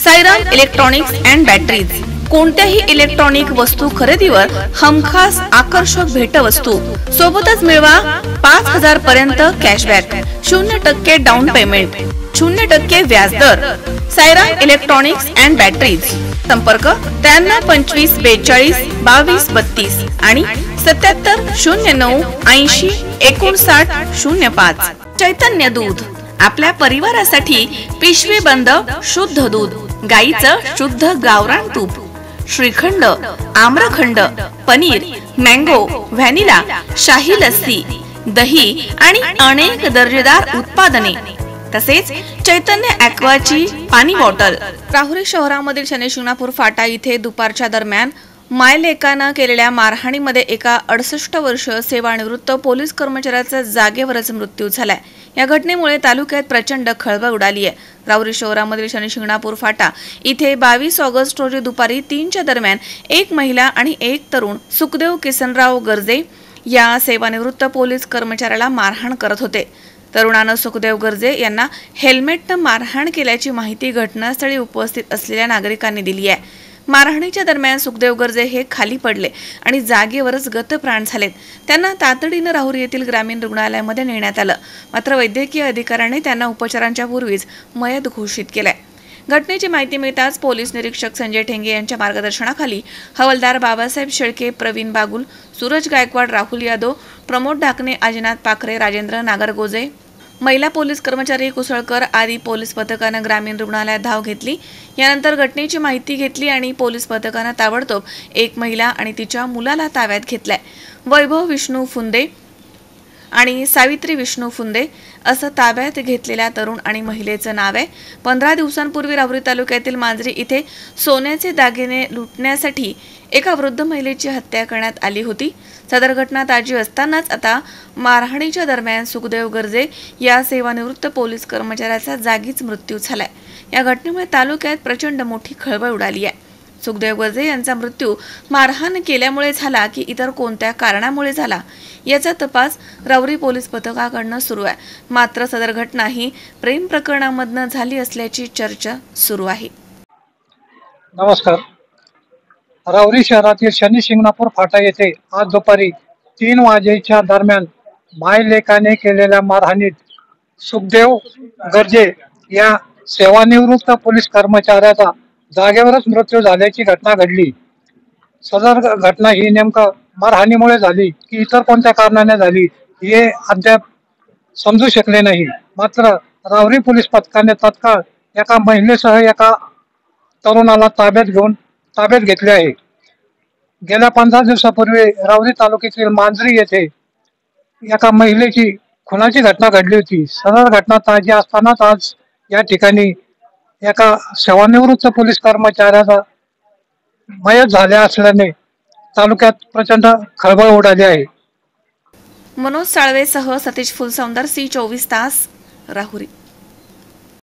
Sairam electronics and batteries कोणत्याही electronic वस्तू खरेदीवर हमखास आकर्षक भेटवस्तू सोबतच मिळवा 5000 पर्यंत कॅशबॅक, 0% डाउन पेमेंट, 0% व्याजदर। साईराम इलेक्ट्रॉनिक्स अँड बॅटरीज, संपर्क 93 25 42 22 32 आणि 77 09 80 59 05। चैतन्य दूध, आपल्या परिवारासाठी पिशवी बंद शुद्ध दूध, गाईचं शुद्ध गावरान तूप, श्रीखंड, आम्रखंड, पनीर, मँगो, व्हॅनिला, शाही लस्सी, दही आणि अनेक दर्जेदार उत्पादने, तसेच चैतन्य ॲक्वाची पाणी बॉटल। राहुरी शहरामधील शनी-शिंगणापूर फाटा इथे दुपारच्या दरम्यान मायलेकानं केलेल्या मारहाणीमध्ये एका 68 वर्षीय सेवानिवृत्त पोलीस कर्मचाऱ्याचा जागेवरच मृत्यू झालाय। या घटनेमुळे तालुक्यात प्रचंड खळबळ उडाली आहे। राहुरी शहरामधील शनी-शिंगणापूर फाटा इथे 22 ऑगस्ट रोजी दुपारी 3च्या दरम्यान एक महिला आणि एक तरुण सुखदेव किसनराव गर्जे या सेवानिवृत्त पोलीस कर्मचाऱ्याला मारहाण करत होते। तरुणानं सुखदेव गर्जे यांना हेल्मेटनं मारहाण केल्याची माहिती घटनास्थळी उपस्थित असलेल्या नागरिकांनी दिली आहे। मारहाणीच्या दरम्यान सुखदेव गर्जे हे खाली पडले आणि जागेवरच गतप्राण झालेत। त्यांना तातडीनं राहुरी येथील ग्रामीण रुग्णालयामध्ये नेण्यात आलं, मात्र वैद्यकीय अधिकाऱ्यांनी त्यांना उपचारांच्या पूर्वीच मयत घोषित केलंय। घटनेची माहिती मिळताच पोलीस निरीक्षक संजय ठेंगे यांच्या मार्गदर्शनाखाली हवालदार बाबासाहेब शेळके, प्रवीण बागुल, सूरज गायकवाड, राहुल यादव, प्रमोद ढाकणे, अजिनाथ पाखरे, राजेंद्र नागरगोजे, महिला पोलीस कर्मचारी कुसळकर आदी पोलीस पथकानं ग्रामीण रुग्णालयात धाव घेतली। यानंतर घटनेची माहिती घेतली आणि पोलीस पथकानं ताबडतोब एक महिला आणि तिच्या मुलाला ताब्यात घेतलाय। वैभव विष्णू फुंदे आणि सावित्री विष्णू फुंदे असं ताब्यात घेतलेल्या तरुण आणि महिलेचं नाव आहे। 15 दिवसांपूर्वी राहुरी तालुक्यातील मांजरी इथे सोन्याचे दागिने लुटण्यासाठी एका वृद्ध महिलेची हत्या करण्यात आली होती। सदर घटना ताजी असतानाच आता मारहाणीच्या दरम्यान सुखदेव गर्जे या सेवानिवृत्त पोलीस कर्मचाऱ्याचा जागीच मृत्यू झालाय। या घटनेमुळे तालुक्यात प्रचंड मोठी खळबळ उडाली आहे। सुखदेव गर्जे यांचा मृत्यू मारहाण केल्यामुळे झाला की इतर कोणत्या कारणामुळे झाला याचा तपास राहुरी पोलीस पथकाकडून सुरू आहे। मात्र सदर घटना ही प्रेम प्रकरणामधनं झाली असल्याची चर्चा सुरू आहे। नमस्कार। राहुरी शहरातील शनी-शिंगणापूर फाटा येथे आज दुपारी 3 वाजेच्या दरम्यान मायलेकाने केलेल्या मारहाणीत सुखदेव गर्जे या सेवानिवृत्त पोलीस कर्मचाऱ्याचा जागेवरच मृत्यू झाल्याची घटना घडली। सदर घटना ही नेमकं मारहाणीमुळे झाली की इतर कोणत्या कारणाने झाली हे अद्याप समजू शकले नाही। मात्र राहुरी पोलीस पथकाने तत्काळ एका महिलेसह एका तरुणाला ताब्यात घेतले आहे। गेल्या 15 दिवसापूर्वी राहुरी तालुक्यातील मांजरी येथे एका महिलेची खुनाची घटना घडली होती। सदर घटना ताजी असतानाच आज या ठिकाणी एका सेवानिवृत्त पोलीस कर्मचाऱ्याचा मयत झाले असल्याने तालुक्यात प्रचंड खळबळ उडाली आहे। मनोज साळवेसह सतीश फुलसौंदर, C24 तास, राहुरी।